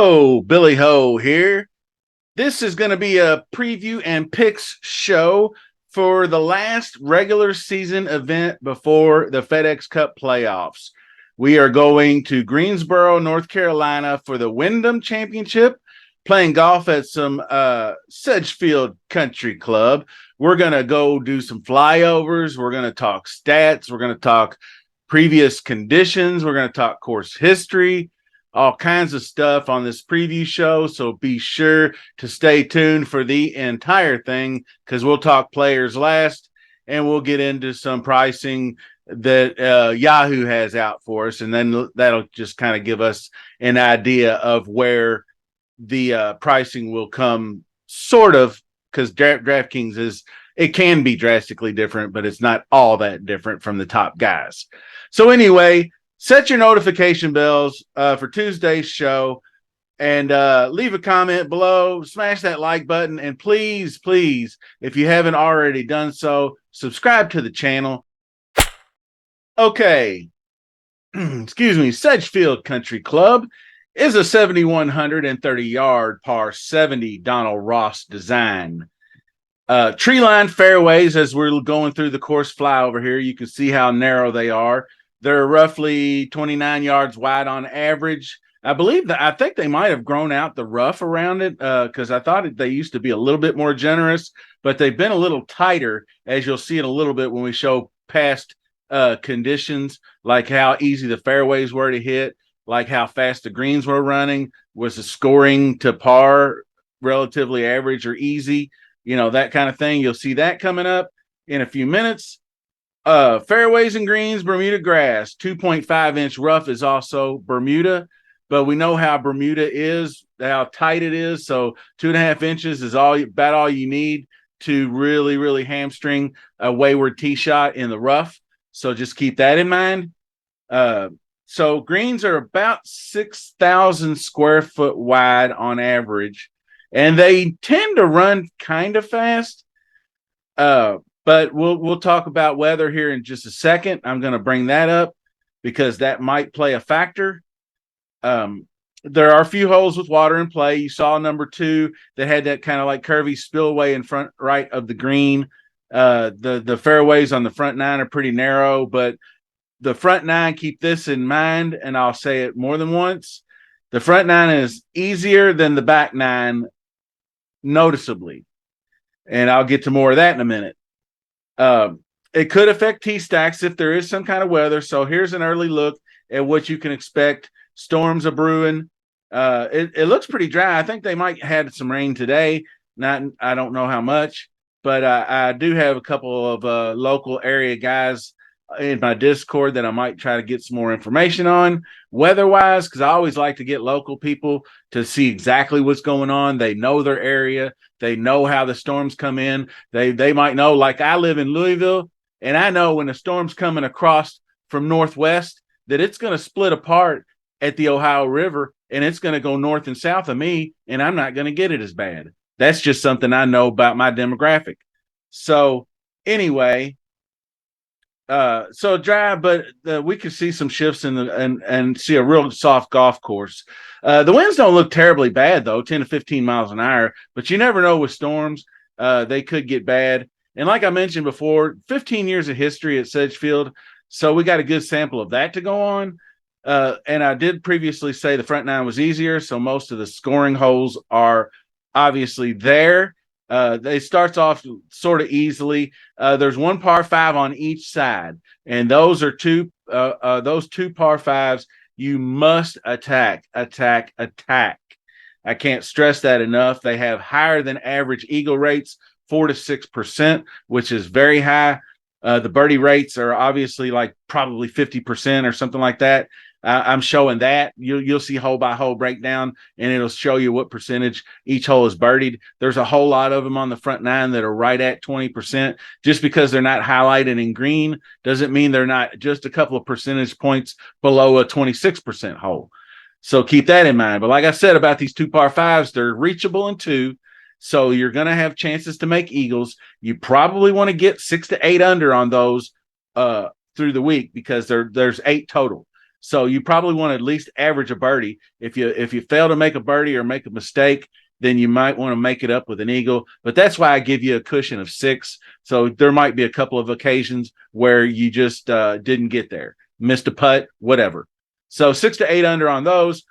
Ho, Billy Ho here. This is going to be a preview and picks show for the last regular season event before the FedEx Cup playoffs. We are going to Greensboro, North Carolina for the Wyndham Championship, playing golf at some Sedgefield Country Club. We're going to go do some flyovers. We're going to talk stats. We're going to talk previous conditions. We're going to talk course history, all kinds of stuff on this preview show. So be sure to stay tuned for the entire thing because we'll talk players last and we'll get into some pricing that Yahoo has out for us. And then that'll just kind of give us an idea of where the pricing will come, sort of, because DraftKings it can be drastically different, but it's not all that different from the top guys. So anyway, set your notification bells for Tuesday's show and leave a comment below, smash that like button, and please, if you haven't already done so, subscribe to the channel. Okay. Excuse me. Sedgefield Country Club is a 7,130-yard par 70 Donald Ross design. Tree-lined fairways. As we're going through the course flyover here, you can see how narrow they are. They're roughly 29 yards wide on average. I think they might have grown out the rough around it because I thought they used to be a little bit more generous, but they've been a little tighter, as you'll see in a little bit when we show past conditions, like how easy the fairways were to hit, like how fast the greens were running. Was the scoring to par relatively average or easy? That kind of thing. You'll see that coming up in a few minutes. Fairways and greens, Bermuda grass. 2.5-inch rough is also Bermuda, but we know how Bermuda is, how tight it is. So 2.5 inches is about all you need to really hamstring a wayward tee shot in the rough. So just keep that in mind. So greens are about 6,000 square foot wide on average, and they tend to run kind of fast. But we'll talk about weather here in just a second. I'm going to bring that up because that might play a factor. There are a few holes with water in play. You saw number 2 that had that kind of like curvy spillway in front right of the green. The fairways on the front 9 are pretty narrow, but the front 9, keep this in mind, and I'll say it more than once. The front 9 is easier than the back 9 noticeably. And I'll get to more of that in a minute. It could affect tee stacks if there is some kind of weather. So here's an early look at what you can expect. Storms are brewing. It looks pretty dry. I think they might have had some rain today. I don't know how much, but I do have a couple of local area guys in my Discord that I might try to get some more information on weather-wise, because I always like to get local people to see exactly what's going on. They know their area. They know how the storms come in. They might know, like I live in Louisville, and I know when a storm's coming across from northwest that it's going to split apart at the Ohio River, and it's going to go north and south of me, and I'm not going to get it as bad. That's just something I know about my demographic. So anyway, so dry, but we could see some shifts and see a real soft golf course. The winds don't look terribly bad though, 10 to 15 miles an hour, but you never know with storms. They could get bad. And like I mentioned before, 15 years of history at Sedgefield, so we got a good sample of that to go on. And I did previously say the front 9 was easier, so most of the scoring holes are obviously there. They starts off sort of easily. There's one par 5 on each side, and those are those 2 par 5s you must attack. I can't stress that enough. They have higher than average eagle rates, 4 to 6%, which is very high. The birdie rates are obviously like probably 50% or something like that. I'm showing that. You'll see hole by hole breakdown, and it'll show you what percentage each hole is birdied. There's a whole lot of them on the front 9 that are right at 20%. Just because they're not highlighted in green doesn't mean they're not just a couple of percentage points below a 26% hole. So keep that in mind. But like I said about these 2 par 5s, they're reachable in 2. So you're going to have chances to make eagles. You probably want to get 6 to 8 under on those through the week because there's 8 total. So you probably want to at least average a birdie. If you fail to make a birdie or make a mistake, then you might want to make it up with an eagle. But that's why I give you a cushion of 6. So there might be a couple of occasions where you just didn't get there, missed a putt, whatever. So 6 to 8 under on those.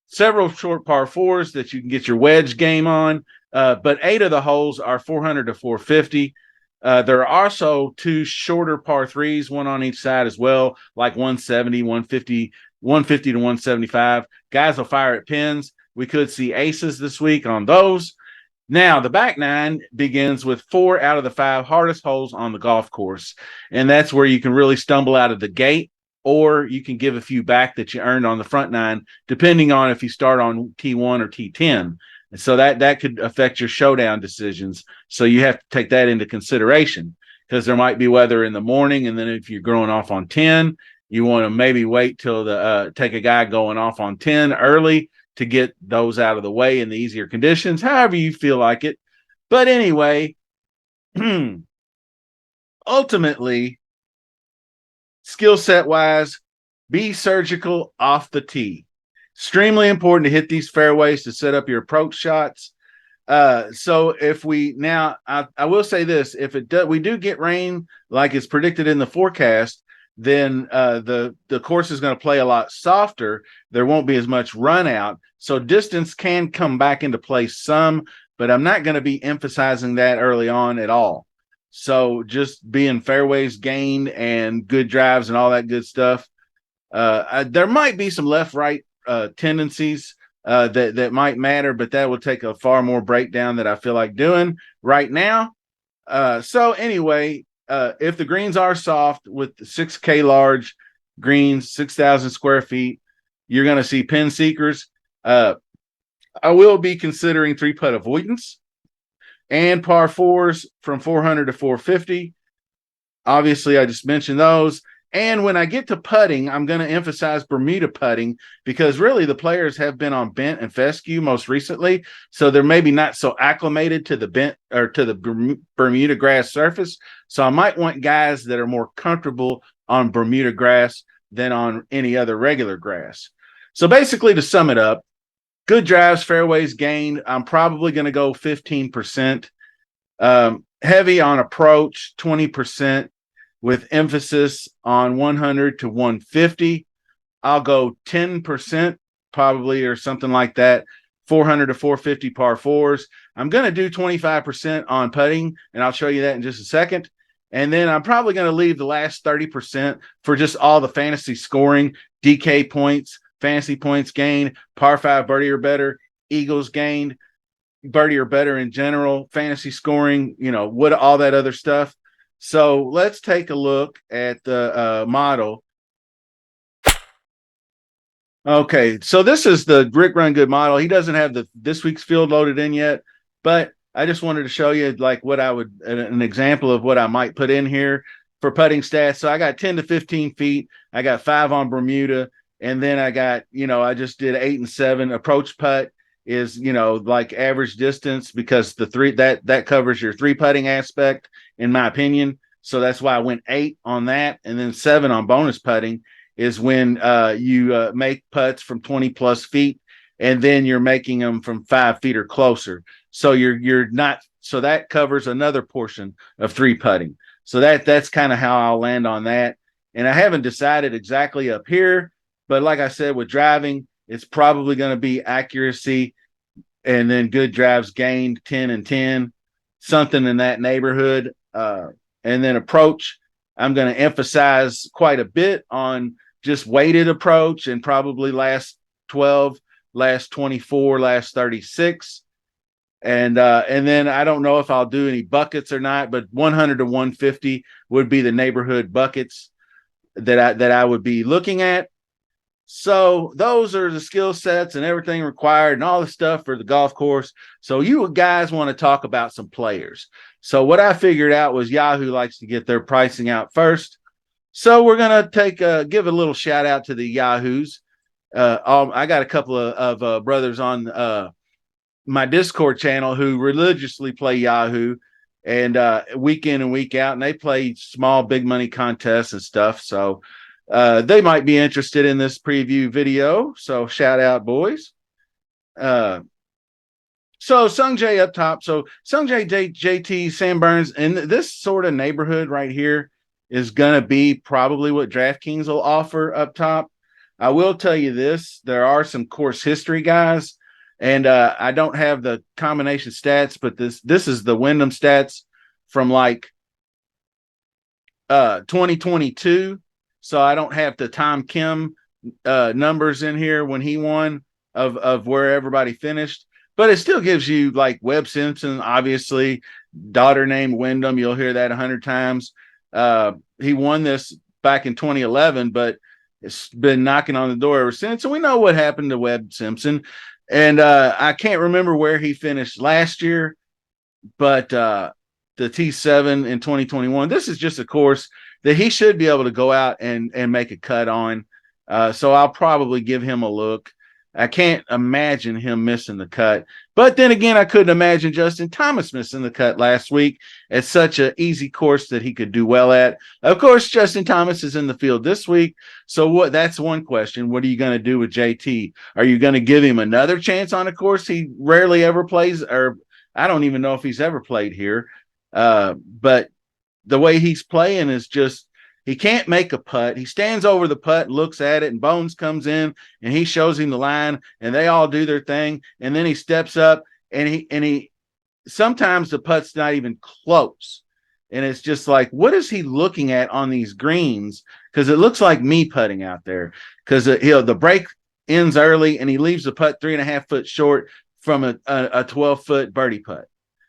Several short par 4s that you can get your wedge game on. But 8 of the holes are 400 to 450. There are also 2 shorter par 3s, one on each side as well, like 170, 150, 150 to 175. Guys will fire at pins. We could see aces this week on those. Now, the back 9 begins with 4 out of the 5 hardest holes on the golf course. And that's where you can really stumble out of the gate, or you can give a few back that you earned on the front 9, depending on if you start on T1 or T10. And so that could affect your showdown decisions. So you have to take that into consideration, because there might be weather in the morning. And then if you're going off on 10, you want to maybe wait till take a guy going off on 10 early to get those out of the way in the easier conditions, however you feel like it. But anyway, ultimately, skill set wise, be surgical off the tee. Extremely important to hit these fairways to set up your approach shots. So if we now, I will say this: if we do get rain like it's predicted in the forecast, then the course is going to play a lot softer. There won't be as much run out, so distance can come back into play some. But I'm not going to be emphasizing that early on at all. So just being fairways gained and good drives and all that good stuff. There might be some left-right tendencies that might matter, but that will take a far more breakdown that I feel like doing right now. So anyway, if the greens are soft with the 6K large greens, 6,000 square feet, you're going to see pin seekers. I will be considering 3-putt avoidance and par 4s from 400 to 450. Obviously, I just mentioned those. And when I get to putting, I'm going to emphasize Bermuda putting, because really the players have been on bent and fescue most recently. So they're maybe not so acclimated to the bent or to the Bermuda grass surface. So I might want guys that are more comfortable on Bermuda grass than on any other regular grass. So basically, to sum it up, good drives, fairways gained, I'm probably going to go 15%. Heavy on approach, 20%. With emphasis on 100 to 150, I'll go 10% probably, or something like that. 400 to 450 par 4s. I'm going to do 25% on putting, and I'll show you that in just a second. And then I'm probably going to leave the last 30% for just all the fantasy scoring, DK points, fantasy points gained, par 5 birdie or better, eagles gained, birdie or better in general, fantasy scoring, what all that other stuff. So let's take a look at the model. Okay, so this is the Rick Run Good model. He doesn't have this week's field loaded in yet, but I just wanted to show you like what I would, an example of what I might put in here for putting stats. So I got 10 to 15 feet. I got 5 on Bermuda, and then I got, I just did 8 and 7. Approach putt is, like average distance, because the 3 that covers your 3 putting aspect, in my opinion. So that's why I went 8 on that. And then 7 on bonus putting is when you make putts from 20 plus feet, and then you're making them from 5 feet or closer. So you're not, so that covers another portion of 3 putting. So that's kind of how I'll land on that. And I haven't decided exactly up here, but like I said, with driving, it's probably going to be accuracy and then good drives gained, 10 and 10, something in that neighborhood. And then approach, I'm going to emphasize quite a bit on just weighted approach, and probably last 12, last 24, last 36. And then I don't know if I'll do any buckets or not, but 100 to 150 would be the neighborhood buckets that I would be looking at. So those are the skill sets and everything required and all the stuff for the golf course. So you guys want to talk about some players. So what I figured out was Yahoo likes to get their pricing out first. So we're going to give a little shout out to the Yahoos. I got a couple of brothers on my Discord channel who religiously play Yahoo, and week in and week out, and they play small, big money contests and stuff. So They might be interested in this preview video. So shout out, boys. So Sung Jae up top. So Sung Jae, JT, Sam Burns, and this sort of neighborhood right here is going to be probably what DraftKings will offer up top. I will tell you this: there are some course history guys, and I don't have the combination stats, but this is the Wyndham stats from like 2022. So I don't have the Tom Kim numbers in here when he won of where everybody finished, but it still gives you like Webb Simpson, obviously, daughter named Wyndham. You'll hear that 100 times. He won this back in 2011, but it's been knocking on the door ever since. And we know what happened to Webb Simpson. And I can't remember where he finished last year, but the T7 in 2021, this is just a course that he should be able to go out and make a cut on. So I'll probably give him a look. I can't imagine him missing the cut. But then again, I couldn't imagine Justin Thomas missing the cut last week at such an easy course that he could do well at. Of course, Justin Thomas is in the field this week. So that's one question. What are you going to do with JT? Are you going to give him another chance on a course he rarely ever plays? Or I don't even know if he's ever played here. But the way he's playing is just, he can't make a putt. He stands over the putt, looks at it, and Bones comes in and he shows him the line, and they all do their thing. And then he steps up and he sometimes the putt's not even close. And it's just like, what is he looking at on these greens? Because it looks like me putting out there. Because the break ends early and he leaves the putt 3.5 foot short from a 12-foot birdie putt.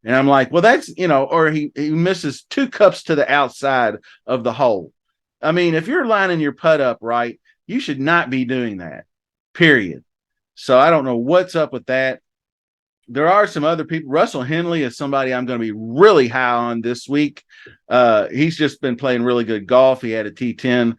And I'm like, well, that's, or he misses 2 cups to the outside of the hole. I mean, if you're lining your putt up right, you should not be doing that, period. So I don't know what's up with that. There are some other people. Russell Henley is somebody I'm going to be really high on this week. He's just been playing really good golf. He had a T10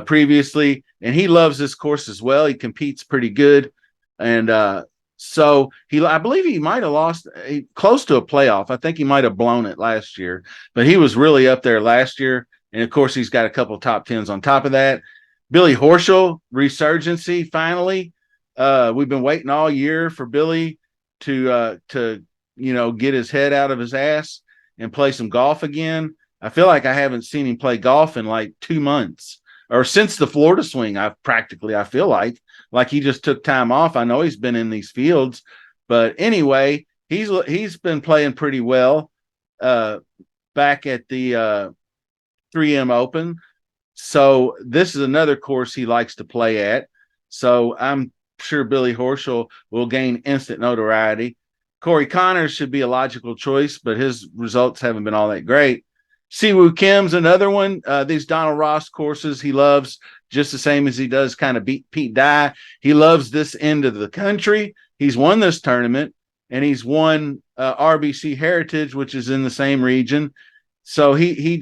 previously, and he loves this course as well. He competes pretty good. And so I believe he might have lost close to a playoff. I think he might have blown it last year, but he was really up there last year. And of course, he's got a couple of top 10s on top of that. Billy Horschel, resurgency finally. We've been waiting all year for Billy to get his head out of his ass and play some golf again. I feel like I haven't seen him play golf in like 2 months, or since the Florida swing. I feel like he just took time off. I know he's been in these fields, but anyway, he's been playing pretty well back at the 3M Open. So this is another course he likes to play at. So I'm sure Billy Horschel will gain instant notoriety. Corey Connors should be a logical choice, but his results haven't been all that great. Siwoo Kim's another one. These Donald Ross courses he loves just the same as he does kind of Pete Dye. He loves this end of the country. He's won this tournament, and he's won RBC Heritage, which is in the same region. So he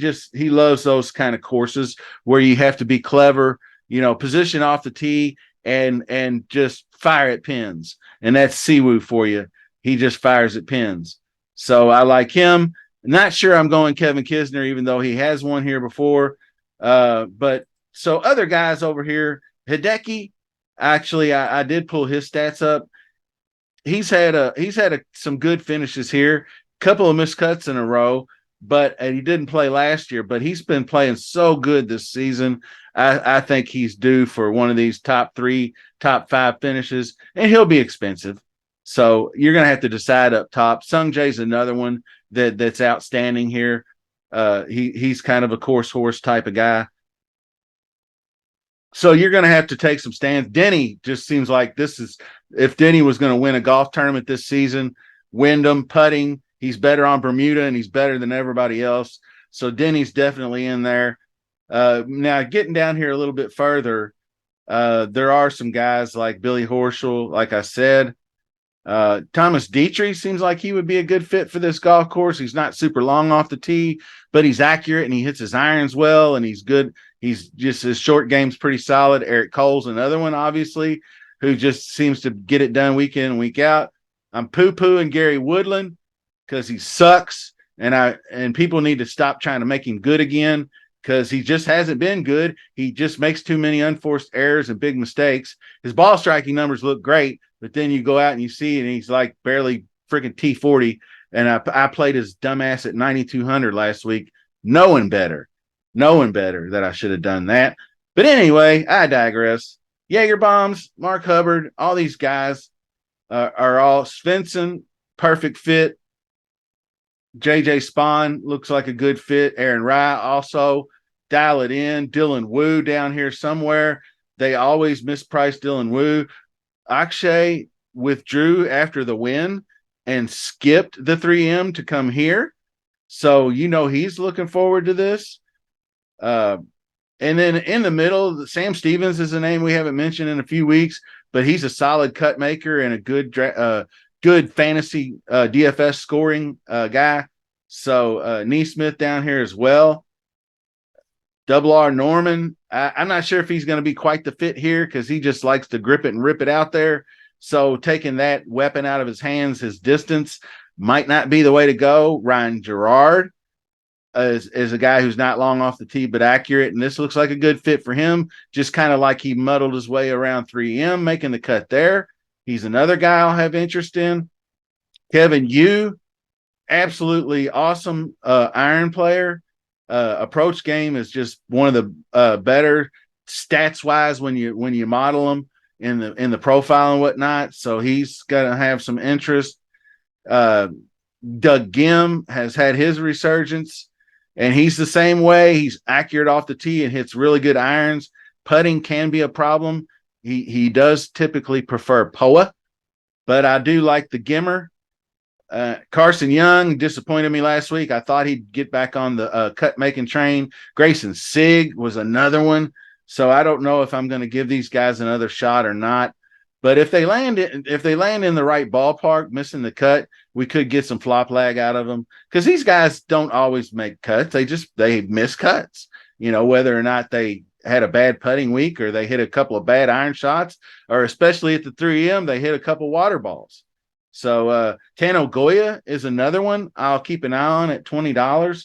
loves those kind of courses where you have to be clever, position off the tee and just fire at pins. And that's Siwoo for you. He just fires at pins. So I like him. Not sure I'm going Kevin Kisner, even though he has won here before. But so other guys over here, Hideki, actually, I did pull his stats up. He's had some good finishes here, couple of miscuts in a row, but he didn't play last year, but he's been playing so good this season. I think he's due for one of these top 3, top 5 finishes, and he'll be expensive. So you're going to have to decide up top. Sung Jae's another one that's outstanding here. He's kind of a course horse type of guy. So you're going to have to take some stands. Denny just seems like if Denny was going to win a golf tournament this season, Wyndham, putting, he's better on Bermuda and he's better than everybody else. So Denny's definitely in there. Now getting down here a little bit further, there are some guys like Billy Horschel, like I said. Thomas Dietrich seems like he would be a good fit for this golf course. He's not super long off the tee, but he's accurate and he hits his irons well and he's good. He's just, his short game's pretty solid. Eric Cole's another one, obviously, who just seems to get it done week in and week out. I'm poo-pooing Gary Woodland because he sucks, and people need to stop trying to make him good again. because he just hasn't been good. He just makes too many unforced errors and big mistakes. His ball striking numbers look great, but then you go out and you see, and he's like barely freaking T40. And I played his dumbass at 9,200 last week, knowing better that I should have done that. But anyway, I digress. Jaeger Bombs, Mark Hubbard, all these guys are all Svensson, perfect fit. JJ Spawn looks like a good fit. Aaron Rye also, dial it in. Dylan Wu down here somewhere. They always misprice Dylan Wu. Akshay withdrew after the win and skipped the 3M to come here. So, he's looking forward to this. And then in the middle, Sam Stevens is a name we haven't mentioned in a few weeks, but he's a solid cut maker and a good fantasy DFS scoring guy. So Neesmith down here as well. Double R Norman. I'm not sure if he's going to be quite the fit here because he just likes to grip it and rip it out there. So taking that weapon out of his hands, his distance, might not be the way to go. Ryan Gerard is a guy who's not long off the tee but accurate, and this looks like a good fit for him. Just kind of like he muddled his way around 3M, making the cut there. He's another guy I'll have interest in. Kevin Yu, absolutely awesome iron player. Approach game is just one of the better stats wise when you model him in the profile and whatnot. So he's going to have some interest. Doug Gim has had his resurgence, and he's the same way. He's accurate off the tee and hits really good irons. Putting can be a problem. He does typically prefer POA, but I do like the Gimmer. Carson Young disappointed me last week. I thought he'd get back on the cut-making train. Grayson Sigg was another one. So I don't know if I'm going to give these guys another shot or not. But if they land in the right ballpark, missing the cut, we could get some flop lag out of them, because these guys don't always make cuts. They miss cuts, whether or not they had a bad putting week or they hit a couple of bad iron shots, or especially at the 3M, they hit a couple water balls. So Tano Goya is another one I'll keep an eye on at $20.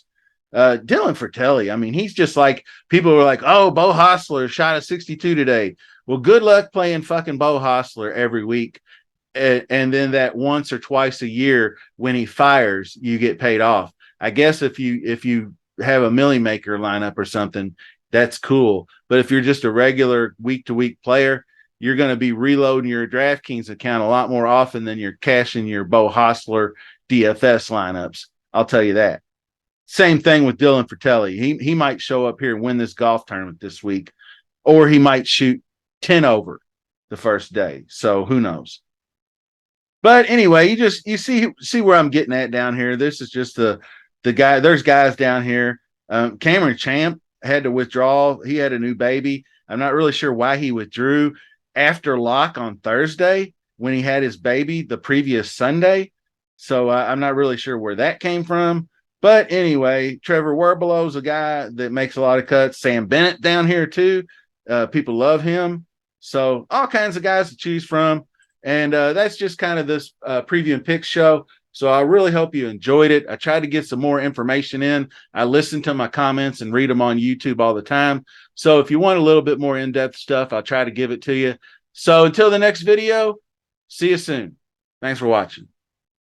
Dylan Fratelli, I mean, he's just like, people were like, oh, Bo Hostler shot a 62 today. Well, good luck playing fucking Bo Hostler every week. And then that once or twice a year when he fires, you get paid off. I guess if you have a Millie Maker lineup or something, that's cool. But if you're just a regular week-to-week player, you're going to be reloading your DraftKings account a lot more often than you're cashing your Bo Hostler DFS lineups. I'll tell you that. Same thing with Dylan Fratelli. He might show up here and win this golf tournament this week, or he might shoot 10 over the first day. So who knows? But anyway, you see where I'm getting at down here. This is just the guy. There's guys down here. Cameron Champ had to withdraw. He had a new baby. I'm not really sure why he withdrew after lock on Thursday when he had his baby the previous Sunday. So I'm not really sure where that came from. But anyway, Trevor Werbelow is a guy that makes a lot of cuts. Sam Bennett down here too. People love him. So all kinds of guys to choose from. And that's just kind of this preview and picks show. So I really hope you enjoyed it. I tried to get some more information in. I listen to my comments and read them on YouTube all the time. So if you want a little bit more in-depth stuff, I'll try to give it to you. So until the next video, see you soon. Thanks for watching.